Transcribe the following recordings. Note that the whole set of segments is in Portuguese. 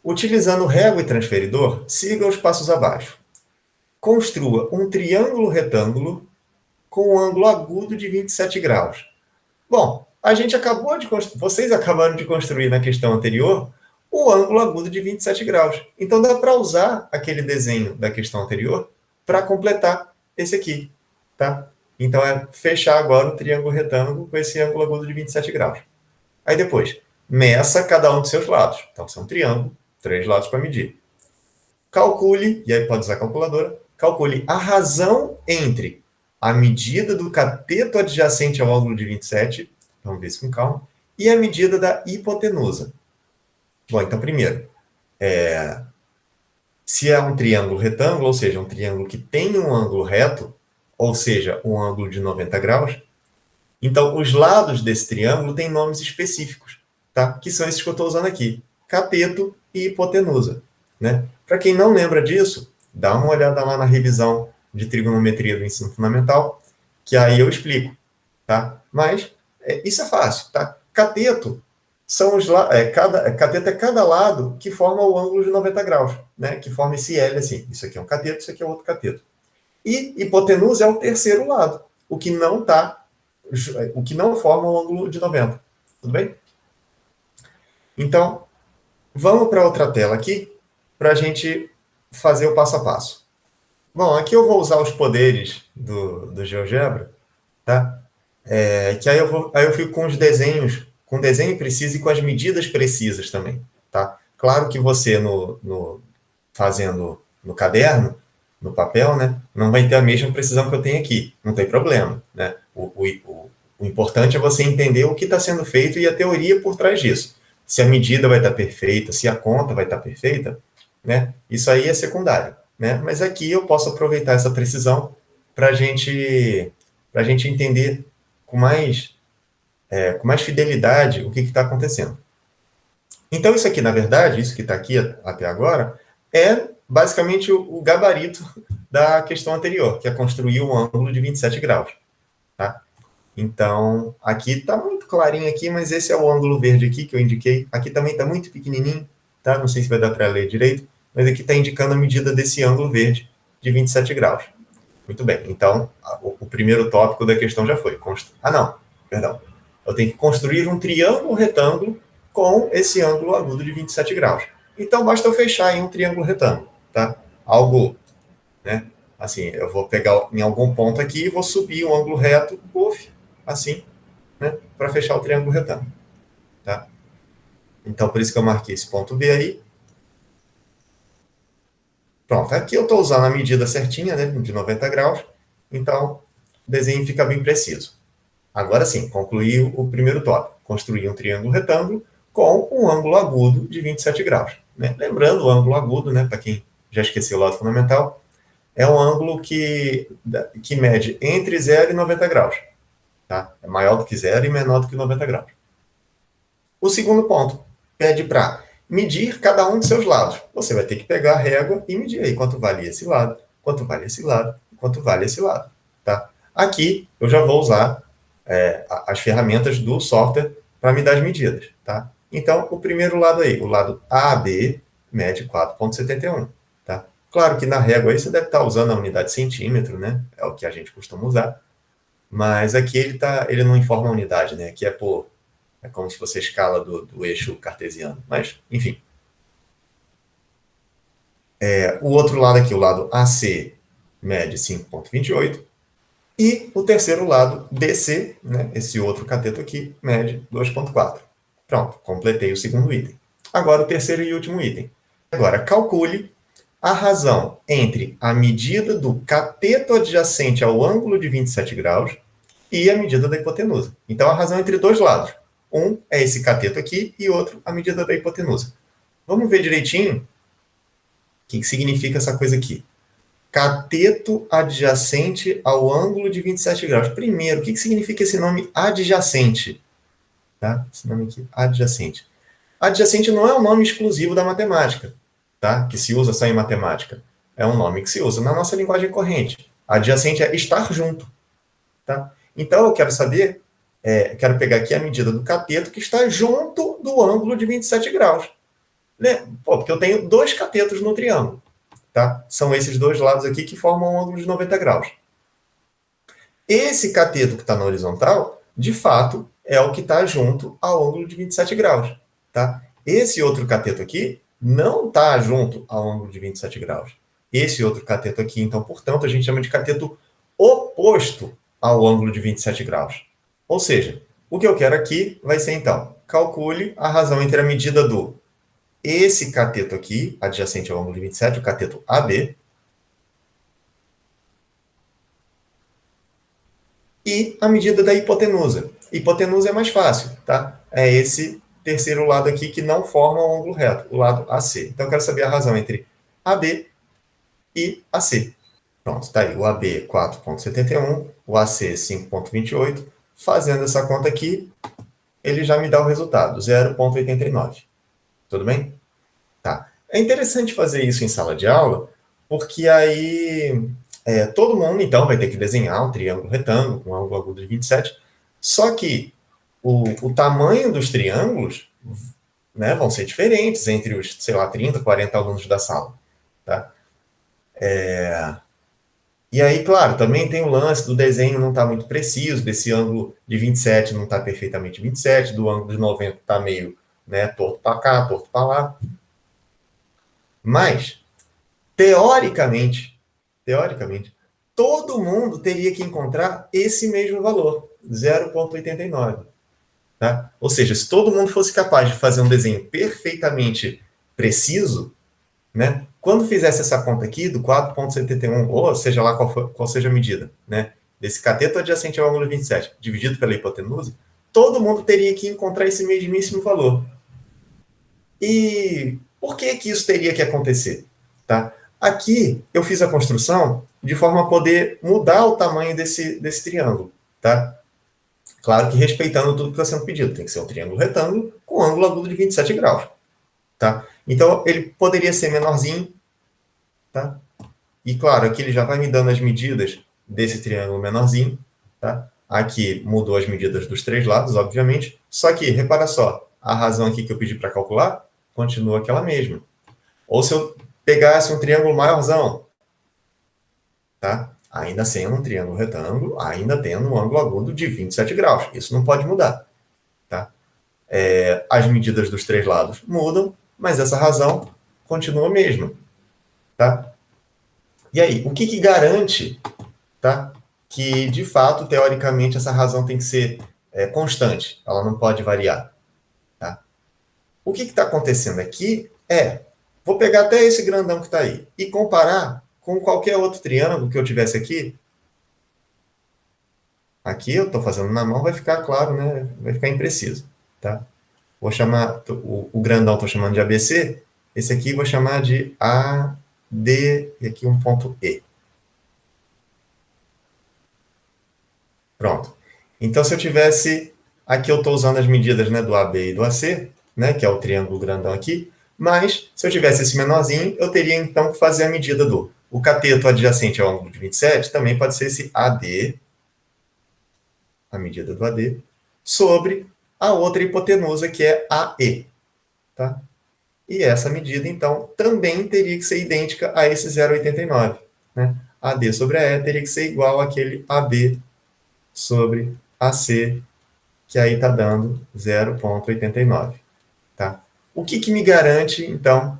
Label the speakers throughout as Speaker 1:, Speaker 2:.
Speaker 1: Utilizando régua e transferidor, siga os passos abaixo. Construa um triângulo retângulo com um ângulo agudo de 27 graus. Bom, a gente acabou de vocês acabaram de construir na questão anterior o ângulo agudo de 27 graus. Então dá para usar aquele desenho da questão anterior para completar esse aqui, tá? Então é fechar agora o triângulo retângulo com esse ângulo agudo de 27 graus. Aí depois, meça cada um dos seus lados. Então, se é um triângulo, 3 lados para medir. Calcule, e aí pode usar a calculadora, calcule a razão entre a medida do cateto adjacente ao ângulo de 27, vamos ver isso com calma, e a medida da hipotenusa. Bom, então, primeiro, se é um triângulo retângulo, ou seja, um triângulo que tem um ângulo reto, ou seja, um ângulo de 90 graus, então os lados desse triângulo têm nomes específicos, tá? Que são esses que eu estou usando aqui, cateto e hipotenusa. Né? Para quem não lembra disso, dá uma olhada lá na revisão de trigonometria do ensino fundamental, que aí eu explico, tá? Mas isso é fácil, tá? Cateto são cateto é cada lado que forma o ângulo de 90 graus, né? Que forma esse L assim. Isso aqui é um cateto, isso aqui é outro cateto. E hipotenusa é o terceiro lado, o que não forma o ângulo de 90. Tudo bem? Então, vamos para outra tela aqui, para a gente fazer o passo a passo. Bom, aqui eu vou usar os poderes do GeoGebra, tá? Que aí eu fico com os desenhos, com o desenho preciso e com as medidas precisas também, tá? Claro que você, fazendo no caderno, no papel, né, não vai ter a mesma precisão que eu tenho aqui, não tem problema, né? O importante é você entender o que está sendo feito e a teoria por trás disso. Se a medida vai estar perfeita, se a conta vai estar perfeita, né? Isso aí é secundário, né? Mas aqui eu posso aproveitar essa precisão para a gente entender com mais fidelidade o que está acontecendo. Então, isso aqui, na verdade, isso que está aqui até agora, é basicamente o gabarito da questão anterior, que é construir um ângulo de 27 graus. Tá? Então, aqui está muito clarinho aqui, mas esse é o ângulo verde aqui que eu indiquei. Aqui também está muito pequenininho, tá? Não sei se vai dar para ler direito, mas aqui está indicando a medida desse ângulo verde de 27 graus. Muito bem, então, o primeiro tópico da questão já foi. Perdão. Eu tenho que construir um triângulo retângulo com esse ângulo agudo de 27 graus. Então, basta eu fechar em um triângulo retângulo, tá? Algo, né? Assim, eu vou pegar em algum ponto aqui e vou subir um ângulo reto, assim, né? Para fechar o triângulo retângulo, tá? Então, por isso que eu marquei esse ponto B aí. Pronto, aqui eu estou usando a medida certinha, né? De 90 graus. Então, o desenho fica bem preciso. Agora sim, concluí o primeiro tópico. Construir um triângulo retângulo com um ângulo agudo de 27 graus. Né? Lembrando, o ângulo agudo, né, para quem já esqueceu o lado fundamental, é um ângulo que mede entre 0 e 90 graus. Tá? É maior do que 0 e menor do que 90 graus. O segundo ponto pede para medir cada um de seus lados. Você vai ter que pegar a régua e medir aí quanto vale esse lado, quanto vale esse lado, quanto vale esse lado. Tá? Aqui eu já vou usar as ferramentas do software para me dar as medidas. Tá? Então, o primeiro lado aí, o lado AB, mede 4,71. Tá? Claro que na régua aí você deve estar usando a unidade de centímetro, né? É o que a gente costuma usar. Mas aqui ele não informa a unidade, né? Aqui é como se fosse a escala do eixo cartesiano. Mas, enfim. O outro lado aqui, o lado AC, mede 5,28. E o terceiro lado, DC, né, esse outro cateto aqui, mede 2,4. Pronto, completei o segundo item. Agora o terceiro e último item. Agora, calcule a razão entre a medida do cateto adjacente ao ângulo de 27 graus e a medida da hipotenusa. Então, a razão entre dois lados. Um é esse cateto aqui e outro a medida da hipotenusa. Vamos ver direitinho o que significa essa coisa aqui. Cateto adjacente ao ângulo de 27 graus. Primeiro, o que significa esse nome adjacente? Tá? Esse nome aqui, adjacente. Adjacente não é um nome exclusivo da matemática, tá? Que se usa só em matemática. É um nome que se usa na nossa linguagem corrente. Adjacente é estar junto. Tá? Então, eu quero saber, quero pegar aqui a medida do cateto que está junto do ângulo de 27 graus. Né? Pô, porque eu tenho dois catetos no triângulo. Tá? São esses dois lados aqui que formam um ângulo de 90 graus. Esse cateto que está na horizontal, de fato, é o que está junto ao ângulo de 27 graus. Tá? Esse outro cateto aqui não está junto ao ângulo de 27 graus. Esse outro cateto aqui, então, portanto, a gente chama de cateto oposto ao ângulo de 27 graus. Ou seja, o que eu quero aqui vai ser, então, calcule a razão entre a medida do esse cateto aqui, adjacente ao ângulo de 27, o cateto AB, e a medida da hipotenusa. Hipotenusa é mais fácil, tá? É esse terceiro lado aqui que não forma o ângulo reto, o lado AC. Então, eu quero saber a razão entre AB e AC. Pronto, está aí. O AB 4,71, o AC 5,28. Fazendo essa conta aqui, ele já me dá o resultado, 0,89. Tudo bem? Tá. É interessante fazer isso em sala de aula, porque aí todo mundo, então, vai ter que desenhar um triângulo retângulo com um ângulo agudo de 27, só que o tamanho dos triângulos, né, vão ser diferentes entre os, sei lá, 30, 40 alunos da sala. Tá? E aí, claro, também tem o lance do desenho não estar muito preciso, desse ângulo de 27 não estar perfeitamente 27, do ângulo de 90 está meio, né, torto para cá, torto para lá. Mas, teoricamente, todo mundo teria que encontrar esse mesmo valor, 0,89. Tá? Ou seja, se todo mundo fosse capaz de fazer um desenho perfeitamente preciso, né, quando fizesse essa conta aqui do 4,71, ou seja lá qual seja a medida, né, desse cateto adjacente ao ângulo 27, dividido pela hipotenusa, todo mundo teria que encontrar esse mesmíssimo valor. E por que isso teria que acontecer? Tá? Aqui eu fiz a construção de forma a poder mudar o tamanho desse triângulo. Tá? Claro que respeitando tudo que está sendo pedido. Tem que ser um triângulo retângulo com ângulo agudo de 27 graus. Tá? Então, ele poderia ser menorzinho. Tá? E, claro, aqui ele já vai me dando as medidas desse triângulo menorzinho. Tá? Aqui mudou as medidas dos três lados, obviamente. Só que, repara só, a razão aqui que eu pedi para calcular continua aquela mesma. Ou se eu pegasse um triângulo maiorzão, tá? Ainda sendo um triângulo retângulo, ainda tendo um ângulo agudo de 27 graus. Isso não pode mudar. Tá? As medidas dos três lados mudam, mas essa razão continua a mesma. Tá? E aí, o que garante, tá, que, de fato, teoricamente, essa razão tem que ser constante? Ela não pode variar. Tá? O que está acontecendo aqui vou pegar até esse grandão que está aí e comparar com qualquer outro triângulo que eu tivesse aqui. Aqui eu estou fazendo na mão, vai ficar claro, né? Vai ficar impreciso. Tá? Vou chamar, o grandão estou chamando de ABC, esse aqui vou chamar de AD, e aqui um ponto E. Pronto. Então, se eu tivesse, aqui eu estou usando as medidas, né, do AB e do AC, né, que é o triângulo grandão aqui, mas se eu tivesse esse menorzinho, eu teria então que fazer a medida o cateto adjacente ao ângulo de 27, também pode ser esse AD, a medida do AD, sobre a outra hipotenusa, que é AE. Tá? E essa medida, então, também teria que ser idêntica a esse 0,89. Né? AD sobre AE teria que ser igual àquele AB sobre AC, que aí está dando 0,89. Tá? O que me garante, então,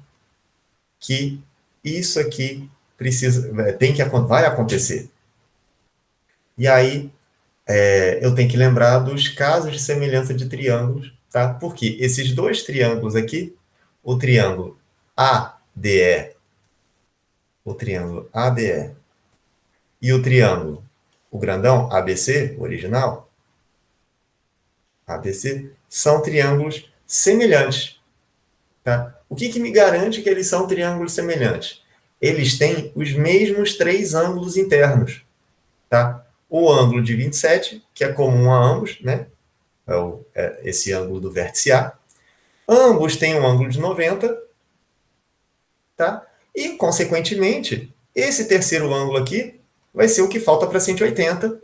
Speaker 1: que isso aqui vai acontecer? E aí, eu tenho que lembrar dos casos de semelhança de triângulos, tá? Porque esses dois triângulos aqui, o triângulo ADE, e o triângulo, o grandão ABC, o original, ABC, são triângulos semelhantes. Tá? O que me garante que eles são triângulos semelhantes? Eles têm os mesmos três ângulos internos. Tá? O ângulo de 27, que é comum a ambos, né? Esse ângulo do vértice A. Ambos têm um ângulo de 90. Tá? E, consequentemente, esse terceiro ângulo aqui vai ser o que falta para 180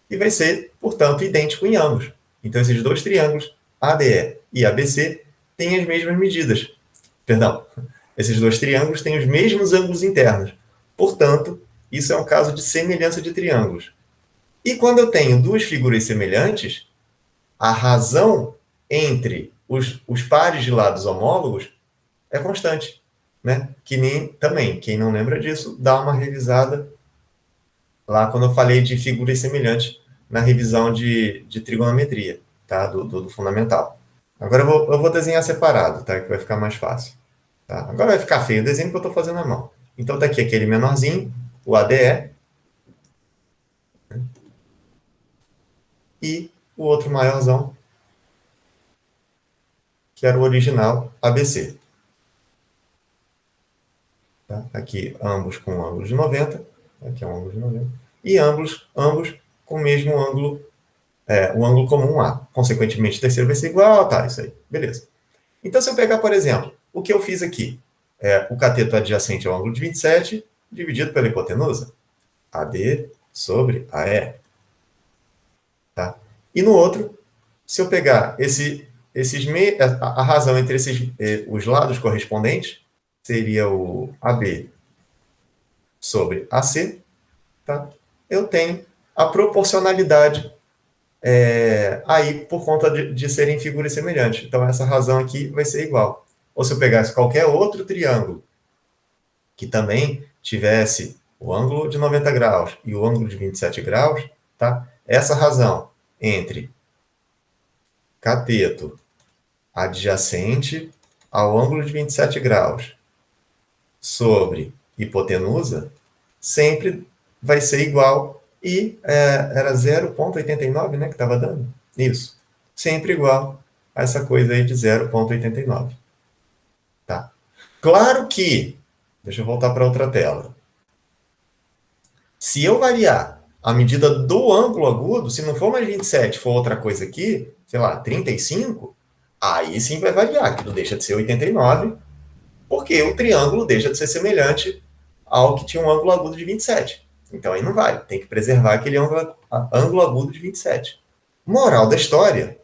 Speaker 1: e vai ser, portanto, idêntico em ambos. Então, esses dois triângulos, ADE e ABC, têm as mesmas medidas. Perdão, esses dois triângulos têm os mesmos ângulos internos. Portanto, isso é um caso de semelhança de triângulos. E quando eu tenho duas figuras semelhantes, a razão entre os pares de lados homólogos é constante. Né? Que nem, também, quem não lembra disso, dá uma revisada lá quando eu falei de figuras semelhantes na revisão de trigonometria, tá? Do fundamental. Agora eu vou desenhar separado, tá? Que vai ficar mais fácil. Tá? Agora vai ficar feio o desenho que eu estou fazendo à mão. Então, daqui aquele menorzinho, o ADE, e o outro maiorzão, que era o original ABC. Tá? Aqui, ambos com ângulo de 90, aqui é um ângulo de 90, e ambos com o mesmo ângulo, o ângulo comum A. Consequentemente, o terceiro vai ser igual, tá, isso aí, beleza. Então, se eu pegar, por exemplo, o que eu fiz aqui, o cateto adjacente ao ângulo de 27, dividido pela hipotenusa, AD sobre AE. Tá? E no outro, se eu pegar a razão entre os lados correspondentes, seria o AB sobre AC, tá? Eu tenho a proporcionalidade aí por conta de serem figuras semelhantes. Então, essa razão aqui vai ser igual. Ou se eu pegasse qualquer outro triângulo que também tivesse o ângulo de 90 graus e o ângulo de 27 graus, tá? Essa razão entre cateto adjacente ao ângulo de 27 graus sobre hipotenusa sempre vai ser igual e era 0,89, né, que estava dando? Isso. Sempre igual a essa coisa aí de 0,89. Tá? Claro que, deixa eu voltar para outra tela. Se eu variar a medida do ângulo agudo, se não for mais 27, for outra coisa aqui, sei lá, 35, aí sim vai variar, que não deixa de ser 89, porque o triângulo deixa de ser semelhante ao que tinha um ângulo agudo de 27. Então aí não vale, tem que preservar aquele ângulo agudo de 27. Moral da história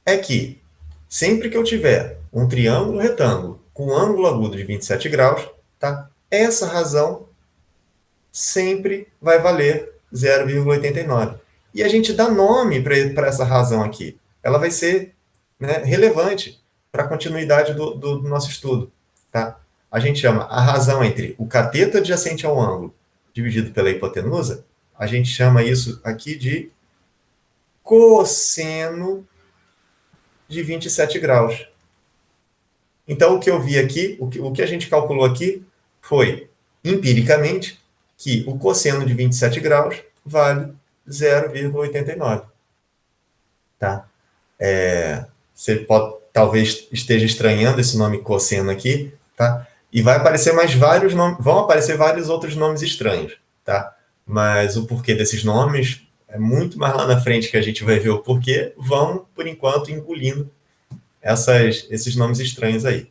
Speaker 1: é que sempre que eu tiver um triângulo retângulo com um ângulo agudo de 27 graus, tá? Essa razão sempre vai valer 0,89. E a gente dá nome para essa razão aqui. Ela vai ser, né, relevante para a continuidade do nosso estudo. Tá? A gente chama a razão entre o cateto adjacente ao ângulo dividido pela hipotenusa, a gente chama isso aqui de cosseno de 27 graus. Então, o que eu vi aqui, o que a gente calculou aqui foi, empiricamente, que o cosseno de 27 graus vale 0,89. Tá? Você talvez esteja estranhando esse nome cosseno aqui, tá? E vai aparecer vão aparecer vários outros nomes estranhos, tá? Mas o porquê desses nomes é muito mais lá na frente que a gente vai ver o porquê. Vão, por enquanto, engolindo esses nomes estranhos aí.